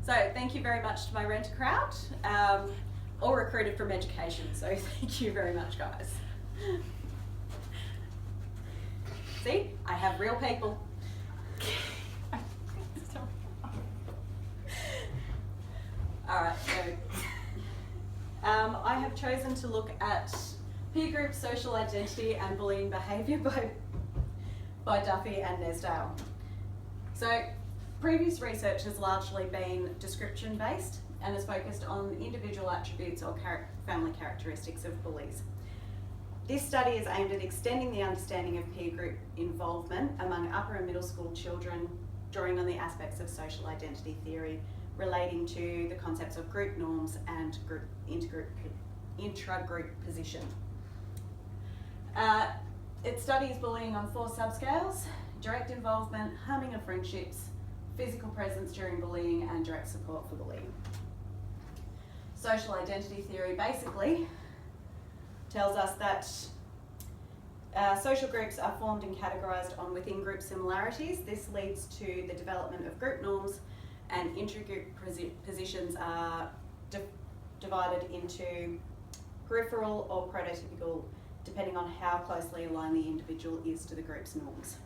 So thank you very much to my renter crowd, all recruited from education, so thank you very much, guys. See, I have real people. Alright, so I have chosen to look at peer group social identity and bullying behaviour by Duffy and Nesdale. So previous research has largely been description based and is focused on individual attributes or family characteristics of bullies. This study is aimed at extending the understanding of peer group involvement among upper and middle school children, drawing on the aspects of social identity theory relating to the concepts of group norms and intra-group position. It studies bullying on 4 subscales: direct involvement, harming of friendships, physical presence during bullying, and direct support for bullying. Social identity theory basically tells us that social groups are formed and categorised on within group similarities. This leads to the development of group norms, and intra-group positions are divided into peripheral or prototypical, depending on how closely aligned the individual is to the group's norms.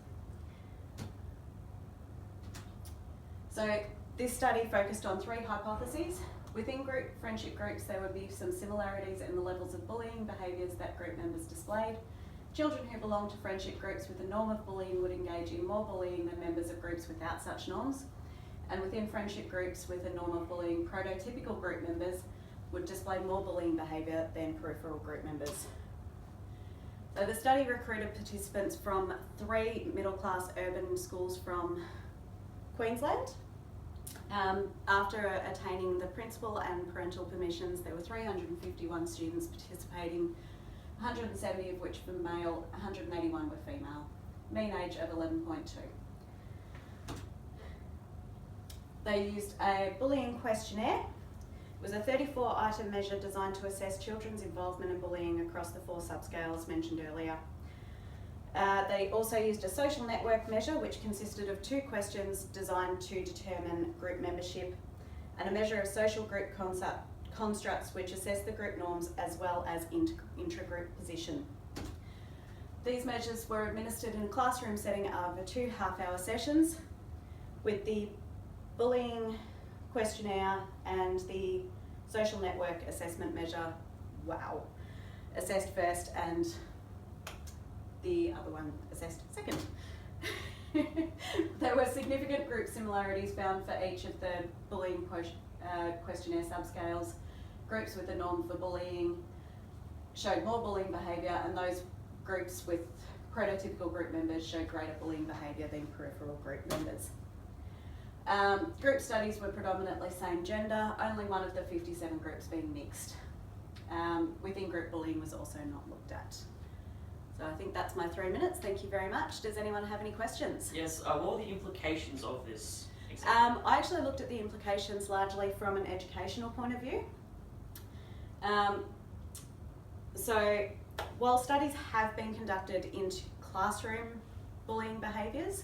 So this study focused on 3 hypotheses. Within group friendship groups, there would be some similarities in the levels of bullying behaviours that group members displayed. Children who belong to friendship groups with a norm of bullying would engage in more bullying than members of groups without such norms. And within friendship groups with a norm of bullying, prototypical group members would display more bullying behaviour than peripheral group members. So the study recruited participants from 3 middle-class urban schools from Queensland. After attaining the principal and parental permissions, there were 351 students participating, 170 of which were male, 181 were female, mean age of 11.2. They used a bullying questionnaire. It was a 34-item measure designed to assess children's involvement in bullying across the 4 subscales mentioned earlier. They also used a social network measure, which consisted of 2 questions designed to determine group membership, and a measure of social group constructs which assess the group norms as well as intra-group position. These measures were administered in a classroom setting over 2 half-hour sessions, with the bullying questionnaire and the social network assessment measure, assessed first and the other one assessed second. There were significant group similarities found for each of the bullying questionnaire subscales. Groups with a norm for bullying showed more bullying behaviour, and those groups with prototypical group members showed greater bullying behaviour than peripheral group members. Group studies were predominantly same gender, only one of the 57 groups being mixed. Within group bullying was also not looked at. So I think that's my 3 minutes. Thank you very much. Does anyone have any questions? Yes, what are the implications of this example? I actually looked at the implications largely from an educational point of view. So while studies have been conducted into classroom bullying behaviours,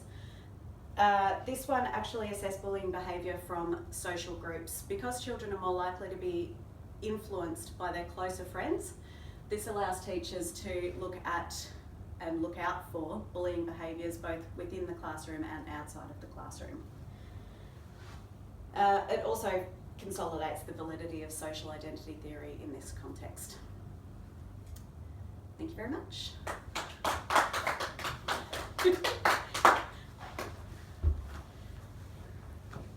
this one actually assessed bullying behaviour from social groups. Because children are more likely to be influenced by their closer friends, this allows teachers to look at and look out for bullying behaviours both within the classroom and outside of the classroom. It also consolidates the validity of social identity theory in this context. Thank you very much.